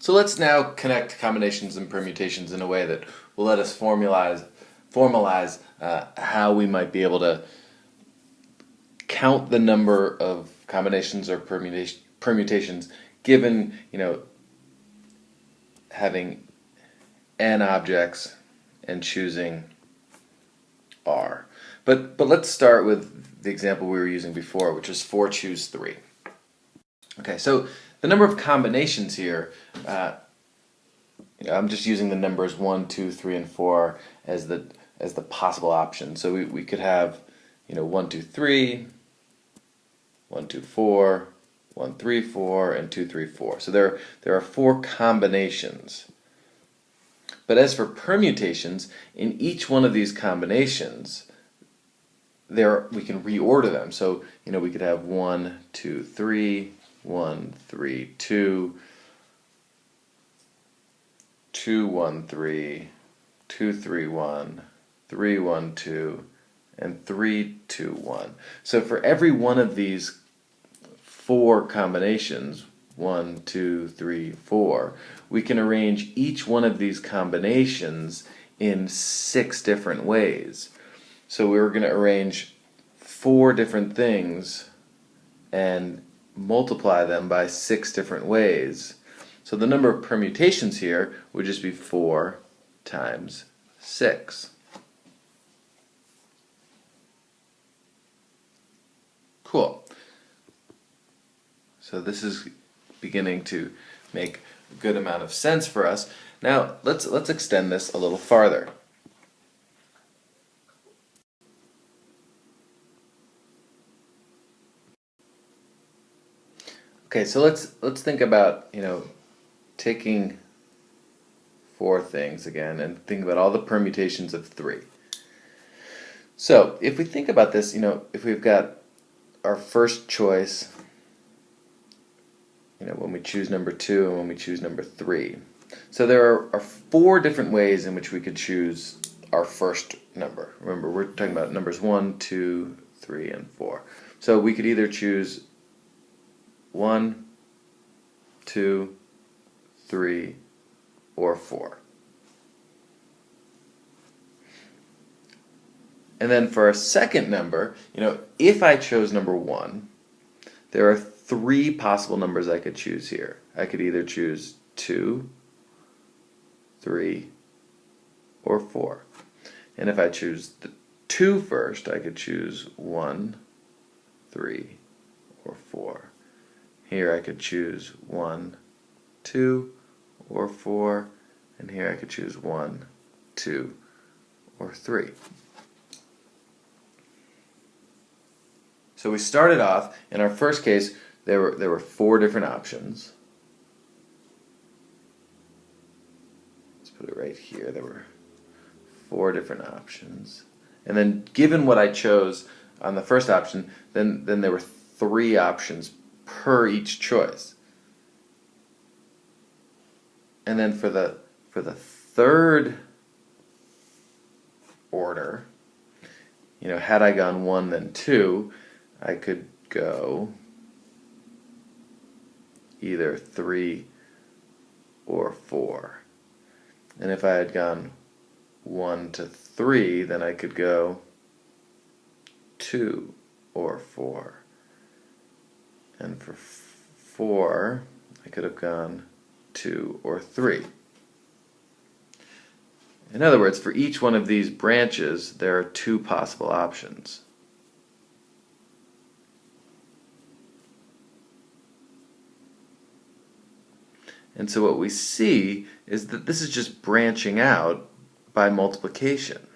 So let's now connect combinations and permutations in a way that will let us formalize how we might be able to count the number of combinations or permutations given, having n objects and choosing r. But let's start with the example we were using before, which is 4 choose 3. Okay, so the number of combinations here, I'm just using the numbers 1, 2, 3, and 4 as the possible option. So we could have 1, 2, 3, 1, 2, 4, 1, 3, 4, and 2, 3, 4. So there are 4 combinations. But as for permutations, in each one of these combinations, we can reorder them. So we could have 1, 2, 3, 1, 3, 2, 2, 1, 3, 2, 3, 1, 3, 1, 2, and 3, 2, 1. So for every one of these 4 combinations, 1, 2, 3, 4, we can arrange each one of these combinations in 6 different ways. So we're going to arrange 4 different things and multiply them by 6 different ways. So the number of permutations here would just be 4 times 6. Cool. So this is beginning to make a good amount of sense for us. Now let's extend this a little farther. Okay, so let's think about taking 4 things again and think about all the permutations of 3. So if we think about this, if we've got our first choice, when we choose number 2 and when we choose number 3. So there are 4 different ways in which we could choose our first number. Remember, we're talking about numbers 1, 2, 3, and 4. So we could either choose 1, 2, 3, or 4. And then for our second number, if I chose number 1, there are 3 possible numbers I could choose here. I could either choose 2, 3, or 4. And if I choose the 2 first, I could choose 1, 3, or 4. Here I could choose 1, 2, or 4, and here I could choose 1, 2, or 3. So we started off, in our first case, there were 4 different options. Let's put it right here. There were 4 different options. And then given what I chose on the first option, then there were 3 options per each choice. And then for the third order, had I gone 1 then 2, I could go either 3 or 4. And if I had gone 1 to 3, then I could go 2 or 4. And for 4, I could have gone 2 or 3. In other words, for each one of these branches, there are 2 possible options. And so what we see is that this is just branching out by multiplication.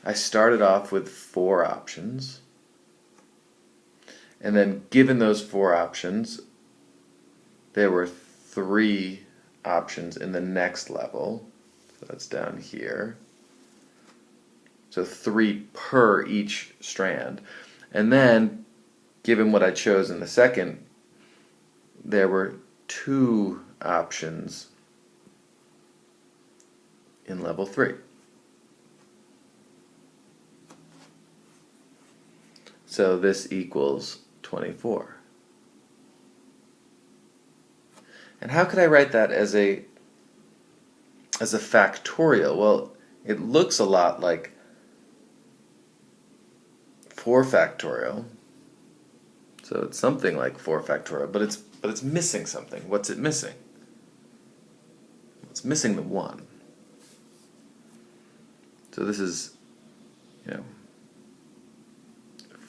I started off with 4 options, and then given those 4 options, there were 3 options in the next level. So that's down here. So 3 per each strand. And then, given what I chose in the second, there were 2 options in level 3. So this equals 24. And how could I write that as a factorial? Well, it looks a lot like 4 factorial. So it's something like 4 factorial, but it's missing something. What's it missing? It's missing the 1. So this is,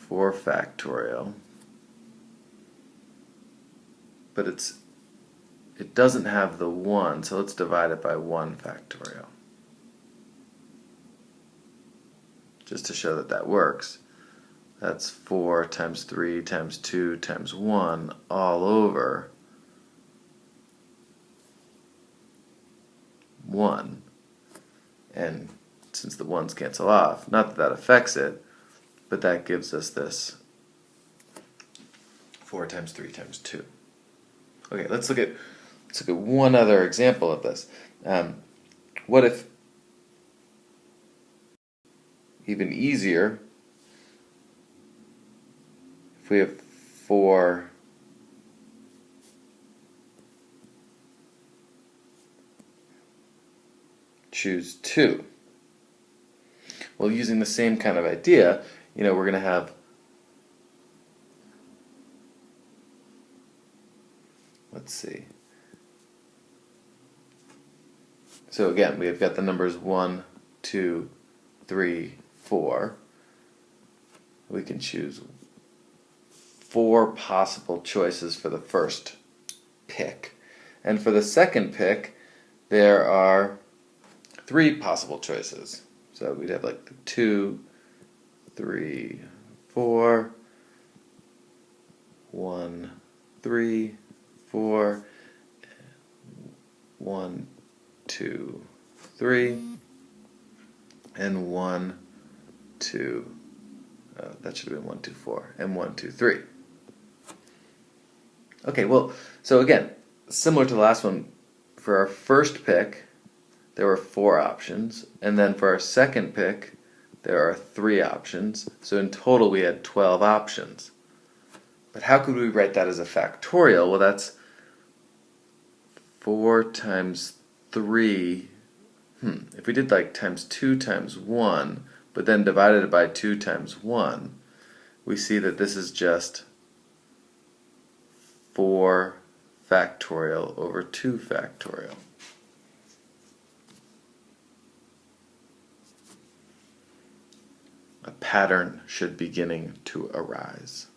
4 factorial, but it doesn't have the 1, so let's divide it by 1 factorial. Just to show that that works. That's 4 times 3 times 2 times 1 all over 1. And since the 1's cancel off, not that that affects it, but that gives us this 4 times 3 times 2. Okay, let's look at one other example of this. What if, even easier, if we have 4 choose 2? Well, using the same kind of idea, we're going to have, let's see. So again, we've got the numbers 1, 2, 3, 4. We can choose 4 possible choices for the first pick. And for the second pick, there are 3 possible choices. So we'd have like 2, 3, 4, 1, 3, 4, 1, 2, 3, and 1, 2, that should have been 1, 2, 4, and 1, 2, 3. Okay, well, so again, similar to the last one, for our first pick, there were 4 options, and then for our second pick, there are 3 options. So in total, we had 12 options. But how could we write that as a factorial? Well, that's 4 times 3. If we did like times 2 times 1, but then divided it by 2 times 1, we see that this is just 4 factorial over 2 factorial. A pattern should beginning to arise.